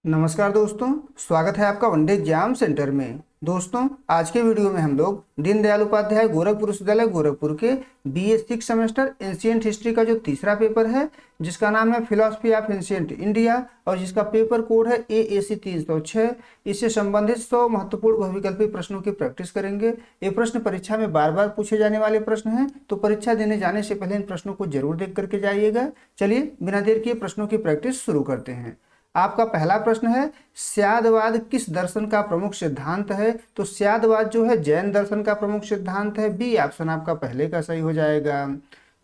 नमस्कार दोस्तों, स्वागत है आपका वनडे एग्जाम सेंटर में। दोस्तों, आज के वीडियो में हम लोग दीनदयाल उपाध्याय गोरखपुर विश्वविद्यालय गोरखपुर के बीए 6 सेमेस्टर एंशिएंट हिस्ट्री का जो तीसरा पेपर है, जिसका नाम है फिलॉसफी ऑफ एंशिएंट इंडिया और जिसका पेपर कोड है AAC 306, इससे संबंधित 100 महत्वपूर्ण बहुविकल्पी प्रश्नों की प्रैक्टिस करेंगे। ये प्रश्न परीक्षा में बार बार पूछे जाने वाले प्रश्न हैं, तो परीक्षा देने जाने से पहले इन प्रश्नों को जरूर देख करके जाइएगा। चलिए बिना देर किए प्रश्नों की प्रैक्टिस शुरू करते हैं। आपका पहला प्रश्न है, स्यादवाद किस दर्शन का प्रमुख सिद्धांत है? तो स्यादवाद जो है जैन दर्शन का प्रमुख सिद्धांत है। बी ऑप्शन आपका पहले का सही हो जाएगा।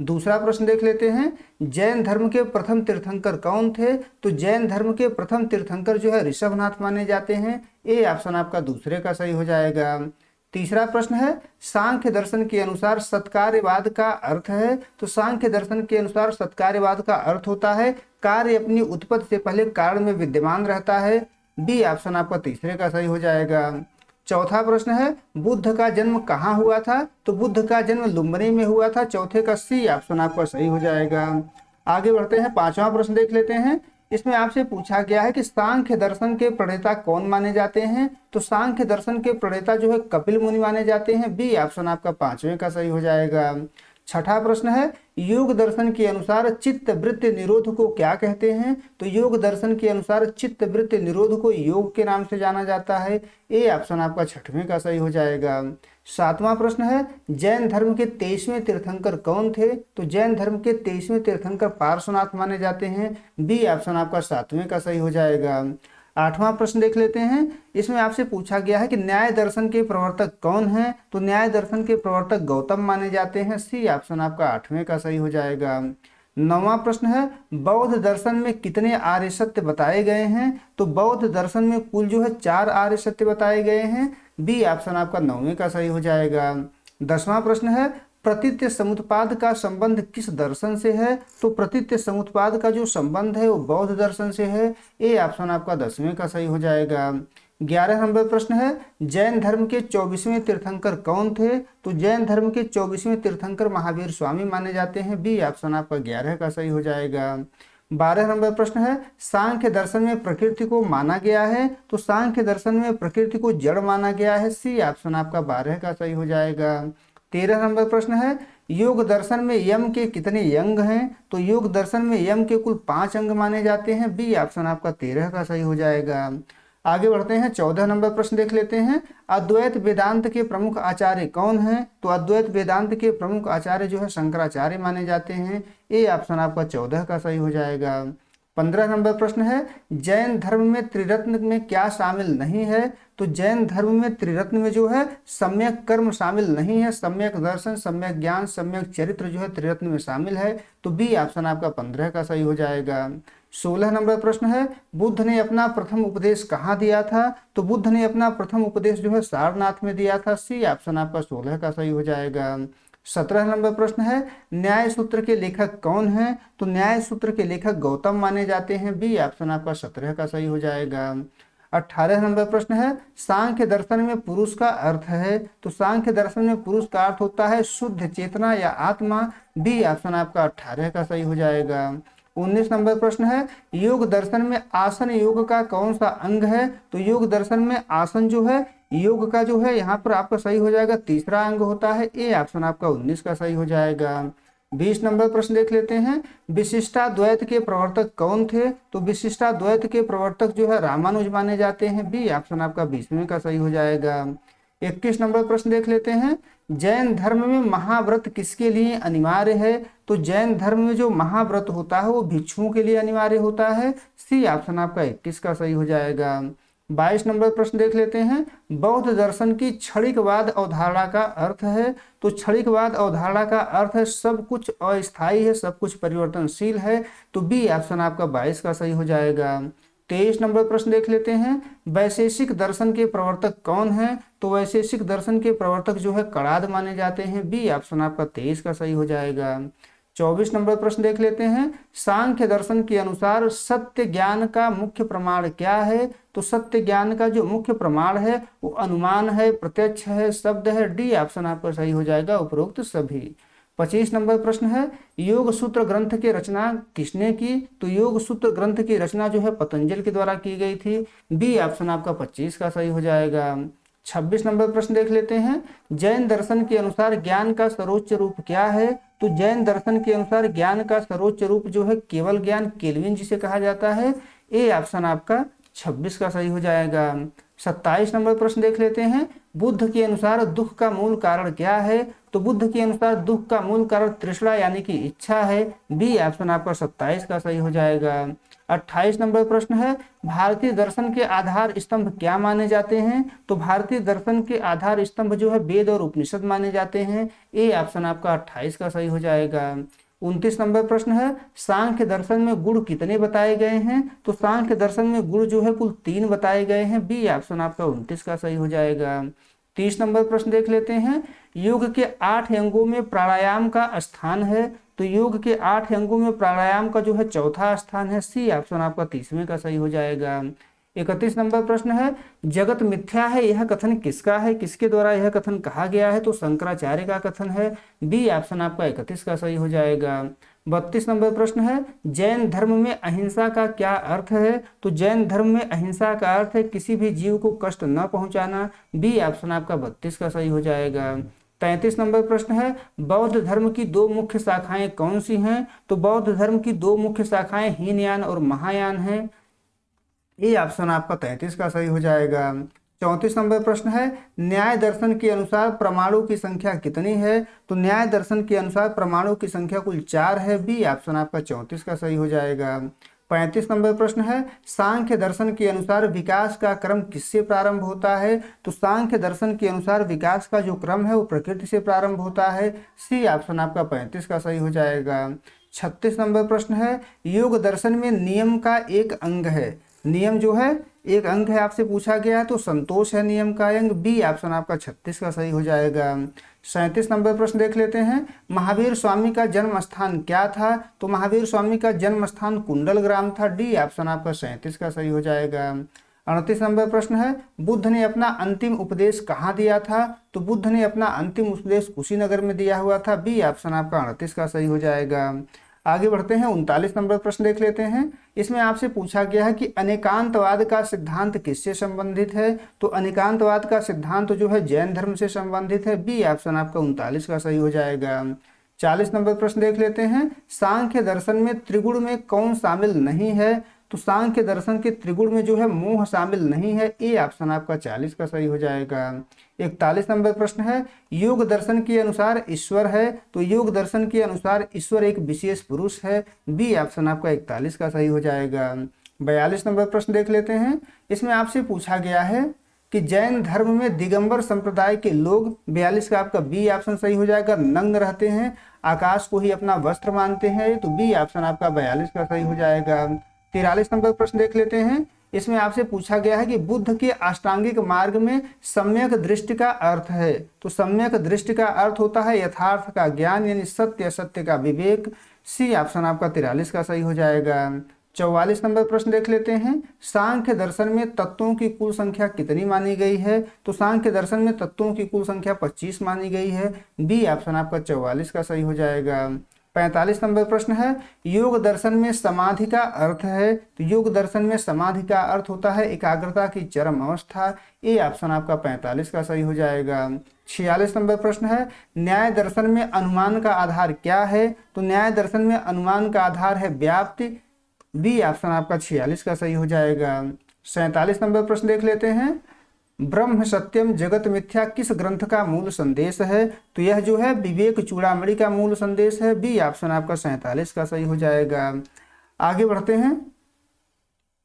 दूसरा प्रश्न देख लेते हैं, जैन धर्म के प्रथम तीर्थंकर कौन थे? तो जैन धर्म के प्रथम तीर्थंकर जो है ऋषभनाथ माने जाते हैं। ए ऑप्शन आपका दूसरे का सही हो जाएगा। तीसरा प्रश्न है, सांख्य दर्शन के अनुसार सत्कार्यवाद का अर्थ है? तो सांख्य दर्शन के अनुसार सत्कार्यवाद का अर्थ होता है कार्य अपनी उत्पत्ति से पहले कारण में विद्यमान रहता है। बी ऑप्शन आपका तीसरे का सही हो जाएगा। चौथा प्रश्न है, बुद्ध का जन्म कहाँ हुआ था? तो बुद्ध का जन्म लुम्बिनी में हुआ था। चौथे का सी ऑप्शन आपका सही हो जाएगा। आगे बढ़ते हैं, पांचवा प्रश्न देख लेते हैं। इसमें आपसे पूछा गया है कि सांख्य दर्शन के प्रणेता कौन माने जाते हैं? तो सांख्य दर्शन के प्रणेता जो है कपिल मुनि माने जाते हैं। बी ऑप्शन आपका पांचवें का सही हो जाएगा। छठा प्रश्न है, योग दर्शन के अनुसार चित्त वृत्ति निरोध को क्या कहते हैं? तो योग दर्शन के अनुसार चित्त वृत्ति निरोध को योग के नाम से जाना जाता है। ए ऑप्शन आपका छठवें का सही हो जाएगा। सातवां प्रश्न है, जैन धर्म के 23वें तीर्थंकर कौन थे? तो जैन धर्म के 23वें तीर्थंकर पार्श्वनाथ माने जाते हैं। बी ऑप्शन आपका सातवें का सही हो जाएगा। आठवां प्रश्न देख लेते हैं। इसमें आपसे पूछा गया है कि न्याय दर्शन के प्रवर्तक कौन हैं? तो न्याय दर्शन के प्रवर्तक गौतम माने जाते हैं। सी ऑप्शन आपका आठवें का सही हो जाएगा। नौवां प्रश्न है, बौद्ध दर्शन में कितने आर्य सत्य बताए गए हैं? तो बौद्ध दर्शन में कुल जो है 4 आर्य सत्य बताए गए हैं। बी ऑप्शन आपका 9वें का सही हो जाएगा। 10वां प्रश्न है, प्रतीत्य समुत्पाद का संबंध किस दर्शन से है? तो प्रतीत्य समुत्पाद का जो संबंध है वो बौद्ध दर्शन से है। ए ऑप्शन आपका 10वें का सही हो जाएगा। 11 नंबर प्रश्न है, जैन धर्म के 24वें तीर्थंकर कौन थे? तो जैन धर्म के 24वें तीर्थंकर महावीर स्वामी माने जाते हैं। बी ऑप्शन आपका 11 का सही हो जाएगा। 12 नंबर प्रश्न है, सांख्य दर्शन में प्रकृति को माना गया है? तो सांख्य दर्शन में प्रकृति को जड़ माना गया है। सी ऑप्शन आपका 12 का सही हो जाएगा। 13 नंबर प्रश्न है, योग दर्शन में यम के कितने अंग हैं? तो योग दर्शन में यम के कुल 5 अंग माने जाते हैं। बी ऑप्शन आपका 13 का सही हो जाएगा। आगे बढ़ते हैं, 14 नंबर प्रश्न देख लेते हैं। अद्वैत वेदांत के प्रमुख आचार्य कौन हैं? तो अद्वैत वेदांत के प्रमुख आचार्य जो है शंकराचार्य माने जाते हैं। ए ऑप्शन आपका 14 का सही हो जाएगा। 15 नंबर प्रश्न है, जैन धर्म में त्रिरत्न में क्या शामिल नहीं है? तो जैन धर्म में त्रिरत्न में जो है सम्यक कर्म शामिल नहीं है। सम्यक दर्शन, सम्यक ज्ञान, सम्यक चरित्र जो है त्रिरत्न में शामिल है। तो बी ऑप्शन आपका 15 का सही हो जाएगा। 16 नंबर प्रश्न है, बुद्ध ने अपना प्रथम उपदेश कहाँ दिया था? तो बुद्ध ने अपना प्रथम उपदेश जो है सारनाथ में दिया था। सी ऑप्शन आपका 16 का सही हो जाएगा। 17 नंबर प्रश्न है, न्याय सूत्र के लेखक कौन हैं? तो न्याय सूत्र के लेखक गौतम माने जाते हैं। बी ऑप्शन आपका 17 का सही हो जाएगा। 18 नंबर प्रश्न है, सांख्य दर्शन में पुरुष का अर्थ है? तो सांख्य दर्शन में पुरुष का अर्थ होता है शुद्ध चेतना या आत्मा। बी ऑप्शन आपका 18 का सही हो जाएगा। 19 नंबर प्रश्न है, योग दर्शन में आसन योग का कौन सा अंग है? तो योग दर्शन में आसन जो है योग का जो है यहाँ पर आपका सही हो जाएगा तीसरा अंग होता है। ए ऑप्शन आपका 19 का सही हो जाएगा। 20 नंबर प्रश्न देख लेते हैं, विशिष्टाद्वैत के प्रवर्तक कौन थे? तो विशिष्टाद्वैत के प्रवर्तक जो है रामानुज माने जाते हैं। बी ऑप्शन आपका 20वें का सही हो जाएगा। 21 नंबर प्रश्न देख लेते हैं, जैन धर्म में महाव्रत किसके लिए अनिवार्य है? तो जैन धर्म में जो महाव्रत होता है वो भिक्षुओं के लिए अनिवार्य होता है। सी ऑप्शन आपका 21 का सही हो जाएगा। 22 नंबर प्रश्न देख लेते हैं, बौद्ध दर्शन की क्षणिकवाद अवधारणा का अर्थ है? तो क्षणिकवाद अवधारणा का अर्थ है सब कुछ अस्थायी है, सब कुछ परिवर्तनशील है। तो बी ऑप्शन आपका 22 का सही हो जाएगा। 23 नंबर प्रश्न देख लेते हैं, वैशेषिक दर्शन के प्रवर्तक कौन है? तो वैशेषिक दर्शन के प्रवर्तक जो है कणाद माने जाते हैं। बी ऑप्शन आपका 23 का सही हो जाएगा। 24 नंबर प्रश्न देख लेते हैं, सांख्य दर्शन के अनुसार सत्य ज्ञान का मुख्य प्रमाण क्या है? तो सत्य ज्ञान का जो मुख्य प्रमाण है वो अनुमान है, प्रत्यक्ष है, शब्द है। डी ऑप्शन आपका सही हो जाएगा उपरोक्त सभी। 25 नंबर प्रश्न है योग सूत्र ग्रंथ की रचना किसने की? तो योग सूत्र ग्रंथ की रचना जो है पतंजलि के द्वारा की गई थी। बी ऑप्शन आपका 25 का सही हो जाएगा। 26 नंबर प्रश्न देख लेते हैं, जैन दर्शन के अनुसार ज्ञान का सर्वोच्च रूप क्या है? तो जैन दर्शन के अनुसार ज्ञान का सर्वोच्च रूप जो है केवल ज्ञान, केल्विन जिसे कहा जाता है। ए ऑप्शन आपका 26 का सही हो जाएगा। 27 नंबर प्रश्न देख लेते हैं, बुद्ध के अनुसार दुख का मूल कारण क्या है? तो बुद्ध के अनुसार दुख का मूल कारण तृष्णा यानी कि इच्छा है। बी ऑप्शन आपका 27 का सही हो जाएगा। 28 नंबर प्रश्न है, भारतीय दर्शन के आधार स्तंभ क्या माने जाते हैं? तो भारतीय दर्शन के आधार स्तंभ जो है वेद और उपनिषद माने जाते हैं। ए ऑप्शन आपका 28 का सही हो जाएगा। 29 नंबर प्रश्न है, सांख्य दर्शन में गुण कितने बताए गए हैं? तो सांख्य दर्शन में गुण जो है कुल 3 बताए गए हैं। बी ऑप्शन आपका 29 का सही हो जाएगा। 30 नंबर प्रश्न देख लेते हैं, योग के 8 अंगों में प्राणायाम का स्थान है? तो योग के 8 अंगों में प्राणायाम का जो है चौथा स्थान है। सी ऑप्शन आपका 30वें का सही हो जाएगा। 31 नंबर प्रश्न है, जगत मिथ्या है यह कथन किसका है? किसके द्वारा यह कथन कहा गया है? तो शंकराचार्य का कथन है। बी ऑप्शन आपका 31 का सही हो जाएगा। 32 नंबर प्रश्न है, जैन धर्म में अहिंसा का क्या अर्थ है? तो जैन धर्म में अहिंसा का अर्थ है किसी भी जीव को कष्ट न पहुंचाना। बी ऑप्शन आपका 32 का सही हो जाएगा। 33 नंबर प्रश्न है, बौद्ध धर्म की 2 मुख्य शाखाएं कौन सी हैं? तो बौद्ध धर्म की 2 मुख्य शाखाएं हीनयान और महायान हैं। ये ऑप्शन आपका 33 का सही हो जाएगा। 34 नंबर प्रश्न है, न्याय दर्शन के अनुसार परमाणु की संख्या कितनी है? तो न्याय दर्शन के अनुसार परमाणु की संख्या कुल 4 है। बी ऑप्शन आपका 34 का सही हो जाएगा। 35 नंबर प्रश्न है, सांख्य दर्शन के अनुसार विकास का क्रम किससे प्रारंभ होता है? तो सांख्य दर्शन के अनुसार विकास का जो क्रम है वो प्रकृति से प्रारंभ होता है। सी ऑप्शन आपका 35 का सही हो जाएगा। 36 नंबर प्रश्न है, योग दर्शन में नियम का एक अंग है। नियम जो है एक अंग है आपसे पूछा गया है, तो संतोष है नियम का अंग। बी ऑप्शन आपका 36 का सही हो जाएगा। 37 नंबर प्रश्न देख लेते हैं, महावीर स्वामी का जन्म स्थान क्या था? तो महावीर स्वामी का जन्म स्थान कुंडल ग्राम था। डी ऑप्शन आपका 37 का सही हो जाएगा। 38 नंबर प्रश्न है, बुद्ध ने अपना अंतिम उपदेश कहाँ दिया था? तो बुद्ध ने अपना अंतिम उपदेश कुशीनगर में दिया हुआ था। बी ऑप्शन आपका 38 का सही हो जाएगा। आगे बढ़ते हैं, 39 नंबर प्रश्न देख लेते हैं। इसमें आपसे पूछा गया है कि अनेकांतवाद का सिद्धांत किससे संबंधित है? तो अनेकांतवाद का सिद्धांत जो है जैन धर्म से संबंधित है। बी ऑप्शन आपका 39 का सही हो जाएगा। 40 नंबर प्रश्न देख लेते हैं, सांख्य दर्शन में त्रिगुण में कौन शामिल नहीं है? तो सांख्य दर्शन के त्रिगुण में जो है मोह शामिल नहीं है। ए ऑप्शन आपका 40 का सही हो जाएगा। 41 नंबर प्रश्न है, योग दर्शन के अनुसार ईश्वर है? तो योग दर्शन के अनुसार ईश्वर एक विशेष पुरुष है। बी ऑप्शन आपका 41 का सही हो जाएगा। 42 नंबर प्रश्न देख लेते हैं। इसमें आपसे पूछा गया है कि जैन धर्म में दिगंबर संप्रदाय के लोग, 42 का आपका बी ऑप्शन सही हो जाएगा, नग्न रहते हैं, आकाश को ही अपना वस्त्र मानते हैं। तो बी ऑप्शन आपका 42 का सही हो जाएगा। 43 नंबर प्रश्न देख लेते हैं। इसमें आपसे पूछा गया है कि बुद्ध के अष्टांगिक मार्ग में सम्यक दृष्टि का अर्थ है। तो सम्यक दृष्टि का अर्थ होता है यथार्थ का ज्ञान, यानी सत्य, सत्य का विवेक। सी ऑप्शन आपका 43 का सही हो जाएगा। 44 नंबर प्रश्न देख लेते हैं, सांख्य दर्शन में तत्वों की कुल संख्या कितनी मानी गई है? तो सांख्य दर्शन में तत्वों की कुल संख्या 25 मानी गई है। बी ऑप्शन आपका 44 का सही हो जाएगा। 45 नंबर प्रश्न है, योग दर्शन में समाधि का अर्थ है? तो योग दर्शन में समाधि का अर्थ होता है एकाग्रता की चरम अवस्था। ए ऑप्शन आपका 45 का सही हो जाएगा। 46 नंबर प्रश्न है, न्याय दर्शन में अनुमान का आधार क्या है? तो न्याय दर्शन में अनुमान का आधार है व्याप्ति। बी ऑप्शन आपका 46 का सही हो जाएगा। 47 नंबर प्रश्न देख लेते हैं, ब्रह्म सत्यम जगत मिथ्या किस ग्रंथ का मूल संदेश है? तो यह जो है विवेक चूड़ामणि का मूल संदेश है। बी ऑप्शन आपका 47 का सही हो जाएगा। आगे बढ़ते हैं,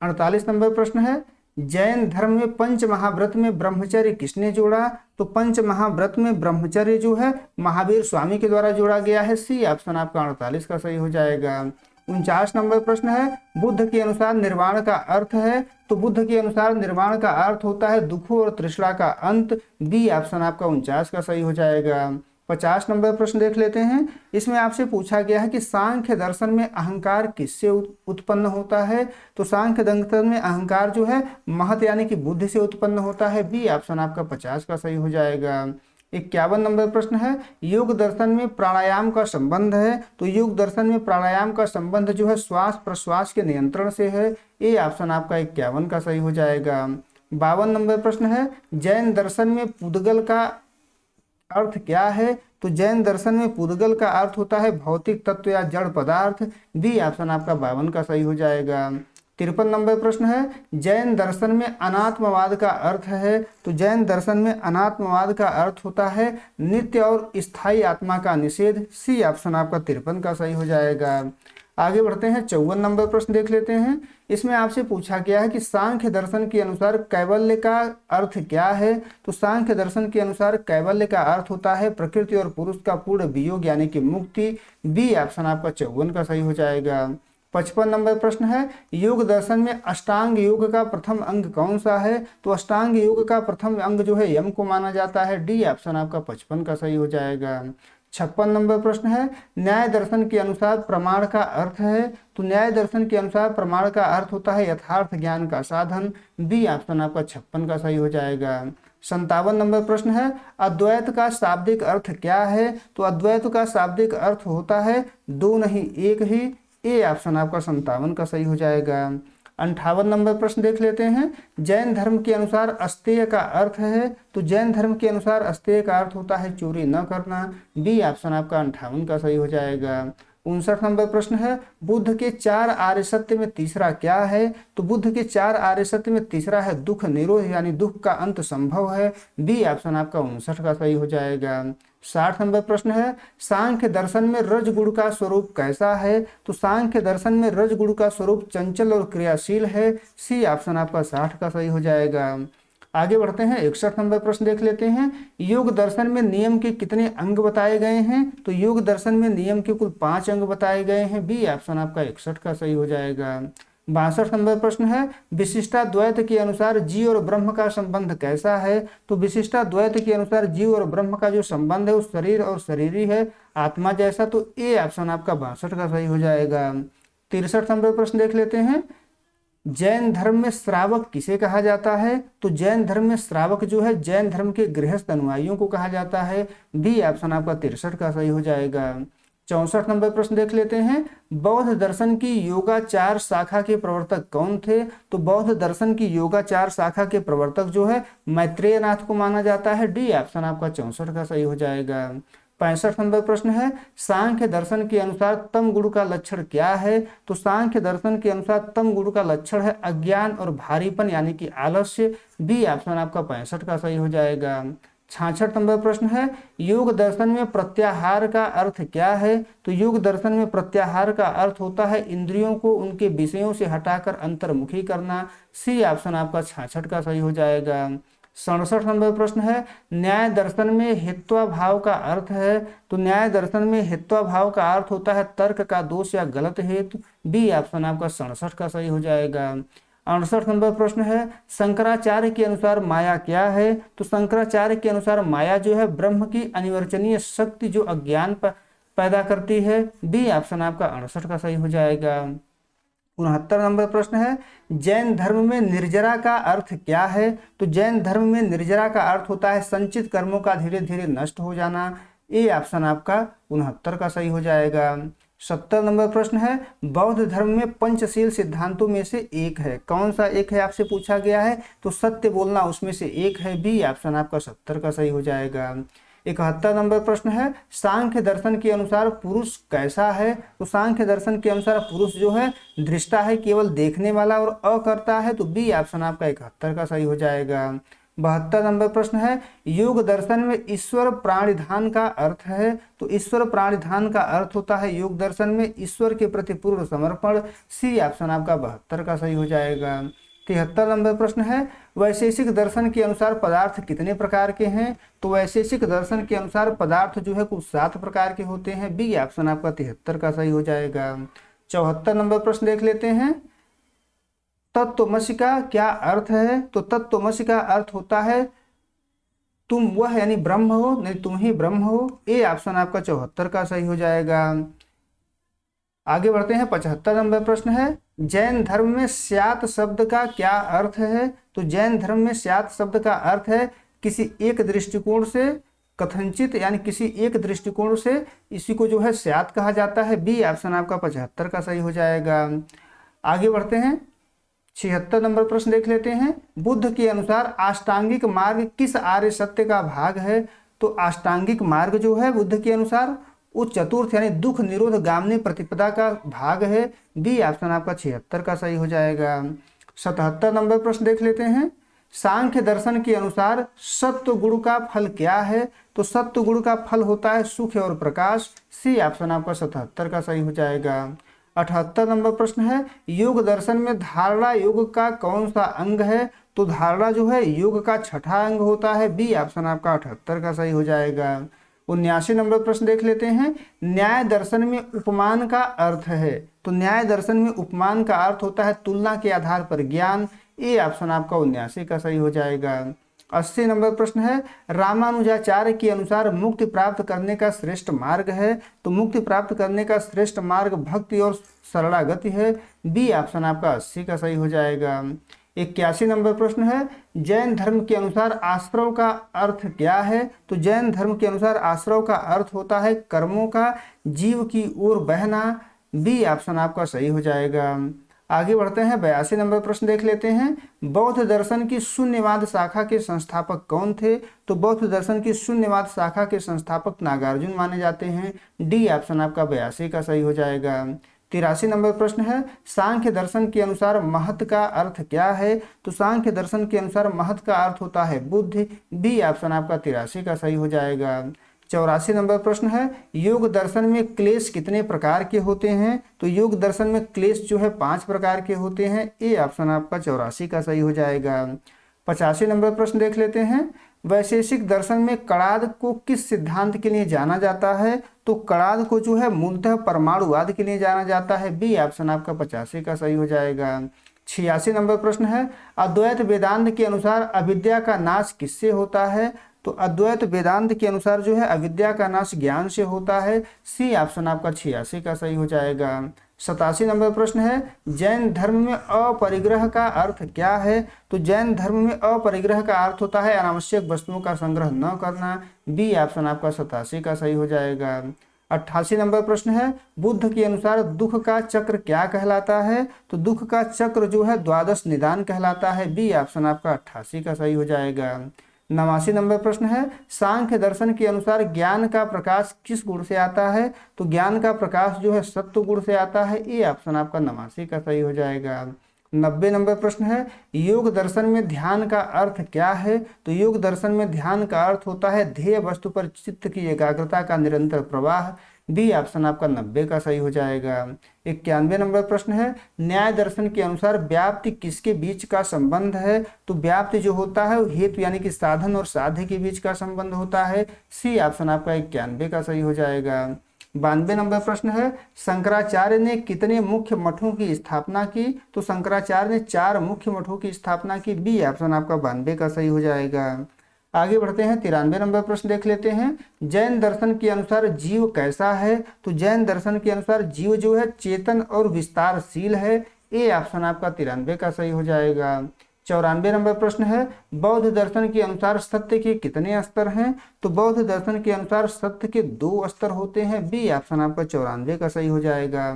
48 नंबर प्रश्न है, जैन धर्म में पंच महाव्रत में ब्रह्मचर्य किसने जोड़ा? तो पंच महाव्रत में ब्रह्मचर्य जो है महावीर स्वामी के द्वारा जोड़ा गया है। सी ऑप्शन आपका 48 का सही हो जाएगा। 49 नंबर प्रश्न है, बुद्ध के अनुसार निर्वाण का अर्थ है? तो बुद्ध के अनुसार निर्वाण का अर्थ होता है दुखों और तृष्णा का अंत। बी ऑप्शन आपका 49 का सही हो जाएगा। 50 नंबर प्रश्न देख लेते हैं। इसमें आपसे पूछा गया है कि सांख्य दर्शन में अहंकार किससे उत्पन्न होता है? तो सांख्य दर्शन में अहंकार जो है महत यानी कि बुद्धि से उत्पन्न होता है। बी ऑप्शन आपका 50 का सही हो जाएगा। 51 नंबर प्रश्न है, योग दर्शन में प्राणायाम का संबंध है। तो योग दर्शन में प्राणायाम का संबंध जो है श्वास प्रश्वास के नियंत्रण से है। ए ऑप्शन आपका 51 का सही हो जाएगा। 52 नंबर प्रश्न है, जैन दर्शन में पूदगल का अर्थ क्या है। तो जैन दर्शन में पूदगल का अर्थ होता है भौतिक तत्व या जड़ पदार्थ। बी ऑप्शन आपका 52 का सही हो जाएगा। 53 नंबर प्रश्न है, जैन दर्शन में अनात्मवाद का अर्थ है। तो जैन दर्शन में अनात्मवाद का अर्थ होता है नित्य और स्थायी आत्मा का निषेध। सी ऑप्शन आपका 53 का सही हो जाएगा। आगे बढ़ते हैं, 54 नंबर प्रश्न देख लेते हैं। इसमें आपसे पूछा गया है कि सांख्य दर्शन के अनुसार कैवल्य का अर्थ क्या है। तो सांख्य दर्शन के अनुसार कैवल्य का अर्थ होता है प्रकृति और पुरुष का पूर्ण वियोग यानी कि मुक्ति। बी ऑप्शन आपका 54 का सही हो जाएगा। 55 नंबर प्रश्न है, योग दर्शन में अष्टांग योग का प्रथम अंग कौन सा है। तो अष्टांग योग का प्रथम अंग जो है यम को माना जाता है। डी ऑप्शन आपका 55 का सही हो जाएगा। 56 नंबर प्रश्न है, न्याय दर्शन के अनुसार प्रमाण का अर्थ है। तो न्याय दर्शन के अनुसार प्रमाण का अर्थ होता है यथार्थ ज्ञान का साधन। बी ऑप्शन आपका 56 का सही हो जाएगा। 57 नंबर प्रश्न है, अद्वैत का शाब्दिक अर्थ क्या है। तो अद्वैत का शाब्दिक अर्थ होता है दो नहीं एक ही। ए ऑप्शन आपका 57 का सही हो जाएगा। 58 नंबर प्रश्न देख लेते हैं, जैन धर्म के अनुसार अस्तेय का अर्थ है। तो जैन धर्म के अनुसार अस्तेय का अर्थ होता है चोरी न करना। बी ऑप्शन आपका 58 का सही हो जाएगा। 59 नंबर प्रश्न है, बुद्ध के 4 आर्य सत्य में तीसरा क्या है। तो बुद्ध के 4 आर्य सत्य में तीसरा है दुख निरोध यानी दुख का अंत संभव है। बी ऑप्शन आपका 59 का सही हो जाएगा। 60 नंबर प्रश्न है, सांख्य दर्शन में रजगुण का स्वरूप कैसा है। तो सांख्य दर्शन में रजगुण का स्वरूप चंचल और क्रियाशील है। सी ऑप्शन आपका 60 का सही हो जाएगा। आगे बढ़ते हैं, 61 नंबर प्रश्न देख लेते हैं, योग दर्शन में नियम के कितने अंग बताए गए हैं। तो योग दर्शन में नियम के कुल 5 अंग बताए गए हैं। बी ऑप्शन आपका 61 का सही हो जाएगा। 62 नंबर प्रश्न है, विशिष्टाद्वैत के अनुसार जीव और ब्रह्म का संबंध कैसा है। तो विशिष्टाद्वैत के अनुसार जीव और ब्रह्म का जो संबंध है वो शरीर और शरीरी है आत्मा जैसा। तो ए ऑप्शन आपका 62 का सही हो जाएगा। 63 नंबर प्रश्न देख लेते हैं, जैन धर्म में श्रावक किसे कहा जाता है। तो जैन धर्म में श्रावक जो है जैन धर्म के गृहस्थ अनुयायियों को कहा जाता है। बी ऑप्शन आपका 63 का सही हो जाएगा। 64 नंबर प्रश्न देख लेते हैं, बौद्ध दर्शन की योगाचार शाखा के प्रवर्तक कौन थे। तो बौद्ध दर्शन की योगाचार शाखा के प्रवर्तक जो है मैत्रेय नाथ को माना जाता है। डी ऑप्शन आपका 64 का सही हो जाएगा। 65 नंबर प्रश्न है, सांख्य दर्शन के अनुसार तम गुण का लक्षण क्या है। तो सांख्य दर्शन के अनुसार तम गुण का लक्षण है अज्ञान और भारीपन यानी कि आलस्य। बी ऑप्शन आपका 65 का सही हो जाएगा। 66 नंबर प्रश्न है, योग दर्शन में प्रत्याहार का अर्थ क्या है। तो योग दर्शन में प्रत्याहार का अर्थ होता है इंद्रियों को उनके विषयों से हटाकर अंतर्मुखी करना। सी ऑप्शन आपका 66 का सही हो जाएगा। 67 नंबर प्रश्न है, न्याय दर्शन में हेत्वाभाव का अर्थ है। तो न्याय दर्शन में हेत्वाभाव का अर्थ होता है तर्क का दोष या गलत हेतु। बी ऑप्शन आपका 67 का सही हो जाएगा। 68 नंबर प्रश्न है, शंकराचार्य के अनुसार माया क्या है। तो शंकराचार्य के अनुसार माया जो है ब्रह्म की अनिवर्चनीय शक्ति जो अज्ञान पैदा करती है। बी ऑप्शन आपका 68 का सही हो जाएगा। 69 नंबर प्रश्न है, जैन धर्म में निर्जरा का अर्थ क्या है। तो जैन धर्म में निर्जरा का अर्थ होता है संचित कर्मों का धीरे धीरे नष्ट हो जाना। ए ऑप्शन आपका 69 का सही हो जाएगा। 70 नंबर प्रश्न है, बौद्ध धर्म में पंचशील सिद्धांतों में से एक है, कौन सा एक है आपसे पूछा गया है। तो सत्य बोलना उसमें से एक है। बी ऑप्शन आपका 70 का सही हो जाएगा। 71 नंबर प्रश्न है, सांख्य दर्शन के अनुसार पुरुष कैसा है। तो सांख्य दर्शन के अनुसार पुरुष जो है दृष्टा है, केवल देखने वाला और अकर्ता है। तो बी ऑप्शन आपका 71 का सही हो जाएगा। 72 नंबर प्रश्न है, योग दर्शन में ईश्वर प्राणिधान का अर्थ है। तो ईश्वर प्राणिधान का अर्थ होता है योग दर्शन में ईश्वर के प्रति पूर्ण समर्पण। सी ऑप्शन आपका 72 का सही हो जाएगा। 73 नंबर प्रश्न है, वैशेषिक दर्शन के अनुसार पदार्थ कितने प्रकार के हैं। तो वैशेषिक दर्शन के अनुसार पदार्थ जो है कुल 7 प्रकार के होते हैं। बी ऑप्शन आपका 73 का सही हो जाएगा। 74 नंबर प्रश्न देख लेते हैं, तत्त्वमसि का क्या अर्थ है। तो तत्त्वमसि का अर्थ होता है तुम वह यानी ब्रह्म हो, नहीं तुम ही ब्रह्म हो। ए ऑप्शन आपका 74 का सही हो जाएगा। आगे बढ़ते हैं, 75 नंबर प्रश्न है, जैन धर्म में स्यात् शब्द का क्या अर्थ है। तो जैन धर्म में स्यात् शब्द का अर्थ है किसी एक दृष्टिकोण से कथनचित यानी किसी एक दृष्टिकोण से इसी को जो है स्यात् कहा जाता है। बी ऑप्शन आपका 75 का सही हो जाएगा। आगे बढ़ते हैं, 76 नंबर प्रश्न देख लेते हैं। बुद्ध के अनुसार अष्टांगिक मार्ग किस आर्य सत्य का भाग है? तो अष्टांगिक मार्ग जो है बुद्ध के अनुसार वो चतुर्थ यानी दुख निरोध गामिनी प्रतिपदा का भाग है। बी ऑप्शन आपका 76 का सही हो जाएगा। 77 नंबर प्रश्न देख लेते हैं। सांख्य दर्शन के अनुसार सत्व गुण का फल क्या है? तो सत्व गुण का फल होता है सुख और प्रकाश। सी ऑप्शन आपका 77 का सही हो जाएगा। 78 नंबर प्रश्न है, योग दर्शन में धारणा योग का कौन सा अंग है? तो धारणा जो है योग का छठा अंग होता है। बी ऑप्शन आपका 78 का सही हो जाएगा। 79 नंबर प्रश्न देख लेते हैं। न्याय दर्शन में उपमान का अर्थ है? तो न्याय दर्शन में उपमान का अर्थ होता है तुलना के आधार पर ज्ञान। ए ऑप्शन आपका 79 का सही हो जाएगा। 80 नंबर प्रश्न है, रामानुजाचार्य के अनुसार मुक्ति प्राप्त करने का श्रेष्ठ मार्ग है? तो मुक्ति प्राप्त करने का श्रेष्ठ मार्ग भक्ति और शरणागति है। बी ऑप्शन आपका 80 का सही हो जाएगा। 81 नंबर प्रश्न है, जैन धर्म के अनुसार आश्रव का अर्थ क्या है? तो जैन धर्म के अनुसार आश्रव का अर्थ होता है कर्मों का जीव की ओर बहना। बी ऑप्शन आपका सही हो जाएगा। आगे बढ़ते हैं, 82 नंबर प्रश्न देख लेते हैं। बौद्ध दर्शन की शून्यवाद शाखा के संस्थापक कौन थे? तो बौद्ध दर्शन की शून्यवाद शाखा के संस्थापक नागार्जुन माने जाते हैं। डी ऑप्शन आपका 82 का सही हो जाएगा। 83 नंबर प्रश्न है, सांख्य दर्शन के अनुसार महत का अर्थ क्या है? तो सांख्य दर्शन के अनुसार महत का अर्थ होता है बुद्धि। बी ऑप्शन आपका 83 का सही हो जाएगा। 84 नंबर प्रश्न है, योग दर्शन में क्लेश कितने प्रकार के होते हैं? तो योग दर्शन में क्लेश जो है 5 प्रकार के होते हैं। ए ऑप्शन आपका 84 का सही हो जाएगा। 85 नंबर प्रश्न देख लेते हैं। वैशेषिक दर्शन में कणाद को किस सिद्धांत के लिए जाना जाता है? तो कणाद को जो है मूलतः परमाणुवाद के लिए जाना जाता है। बी ऑप्शन आपका 85 का सही हो जाएगा। 86 नंबर प्रश्न है, अद्वैत वेदांत के अनुसार अविद्या का नाश किससे होता है? तो अद्वैत वेदांत के अनुसार जो है अविद्या का नाश ज्ञान से होता है। सी ऑप्शन आपका 86 का सही हो जाएगा। 87 नंबर प्रश्न है, जैन धर्म में अपरिग्रह का अर्थ क्या है? तो जैन धर्म में अपरिग्रह का अर्थ होता है अनावश्यक वस्तुओं का संग्रह न करना। बी ऑप्शन आपका 87 का सही हो जाएगा। 88 नंबर प्रश्न है, बुद्ध के अनुसार दुख का चक्र क्या कहलाता है? तो दुख का चक्र जो है द्वादश निदान कहलाता है। बी ऑप्शन आपका 88 का सही हो जाएगा। 89 नंबर प्रश्न है, सांख्य दर्शन के अनुसार ज्ञान का प्रकाश किस गुण से आता है? तो ज्ञान का प्रकाश जो है सत्व गुण से आता है। ए ऑप्शन आपका 89 का सही हो जाएगा। 90 नंबर प्रश्न है, योग दर्शन में ध्यान का अर्थ क्या है? तो योग दर्शन में ध्यान का अर्थ होता है ध्येय वस्तु पर चित्त की एकाग्रता का निरंतर प्रवाह। बी ऑप्शन आपका 90 का सही हो जाएगा। 91 नंबर प्रश्न है, न्याय दर्शन के अनुसार व्याप्ति किसके बीच का संबंध है? तो व्याप्ति जो होता है वो हेतु यानी कि साधन और साध्य के बीच का संबंध होता है। सी ऑप्शन आपका 91 का सही हो जाएगा। 92 नंबर प्रश्न है, शंकराचार्य ने कितने मुख्य मठों की स्थापना की? तो शंकराचार्य ने 4 मुख्य मठों की स्थापना की। बी ऑप्शन आपका 92 का सही हो जाएगा। आगे बढ़ते हैं, 93 नंबर प्रश्न देख लेते हैं। जैन दर्शन के अनुसार जीव कैसा है? तो जैन दर्शन के अनुसार जीव जो है चेतन और विस्तारशील है। ए ऑप्शन आपका 93 का सही हो जाएगा। 94 नंबर प्रश्न है, बौद्ध दर्शन के अनुसार सत्य के कितने स्तर हैं? तो बौद्ध दर्शन के अनुसार सत्य के 2 स्तर होते हैं। बी ऑप्शन आपका 94 का सही हो जाएगा।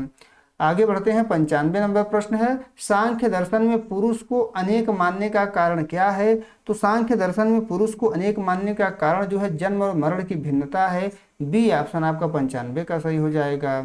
आगे बढ़ते हैं, 95 नंबर प्रश्न है, सांख्य दर्शन में पुरुष को अनेक मानने का कारण क्या है? तो सांख्य दर्शन में पुरुष को अनेक मानने का कारण जो है जन्म और मरण की भिन्नता है। बी ऑप्शन आपका 95 का सही हो जाएगा।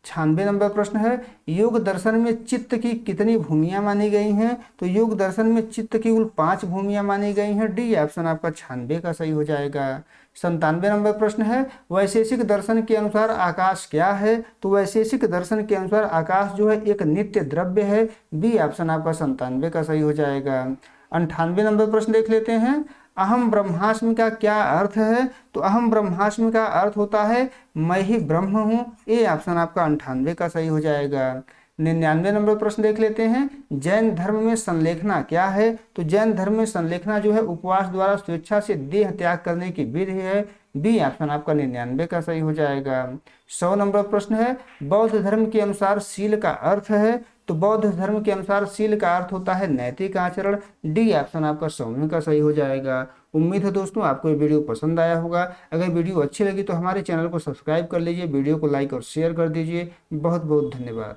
96 नंबर प्रश्न है, योग दर्शन में चित्त की कितनी भूमियां मानी गई हैं? तो योग दर्शन में चित्त की कुल 5 भूमियां मानी गई हैं। डी ऑप्शन आपका 96 का सही हो जाएगा। 97 नंबर प्रश्न है, वैशेषिक दर्शन के अनुसार आकाश क्या है? तो वैशेषिक दर्शन के अनुसार आकाश जो है एक नित्य द्रव्य है। बी ऑप्शन आपका 97 का सही हो जाएगा। 98 नंबर प्रश्न देख लेते हैं, अहम ब्रह्मास्मि का क्या अर्थ है? तो अहम ब्रह्मास्मि का अर्थ होता है मैं ही ब्रह्म हूँ। ए ऑप्शन आपका 98 का सही हो जाएगा। 99 नंबर प्रश्न देख लेते हैं, जैन धर्म में संलेखना क्या है? तो जैन धर्म में संलेखना जो है उपवास द्वारा स्वेच्छा से देह त्याग करने की विधि है। बी ऑप्शन आपका 99 का सही हो जाएगा। 100 नंबर प्रश्न है, बौद्ध धर्म के अनुसार शील का अर्थ है? तो बौद्ध धर्म के अनुसार शील का अर्थ होता है नैतिक आचरण। डी ऑप्शन आपका 100 का सही हो जाएगा। उम्मीद है दोस्तों आपको ये वीडियो पसंद आया होगा। अगर वीडियो अच्छी लगी तो हमारे चैनल को सब्सक्राइब कर लीजिए, वीडियो को लाइक और शेयर कर दीजिए। बहुत बहुत धन्यवाद।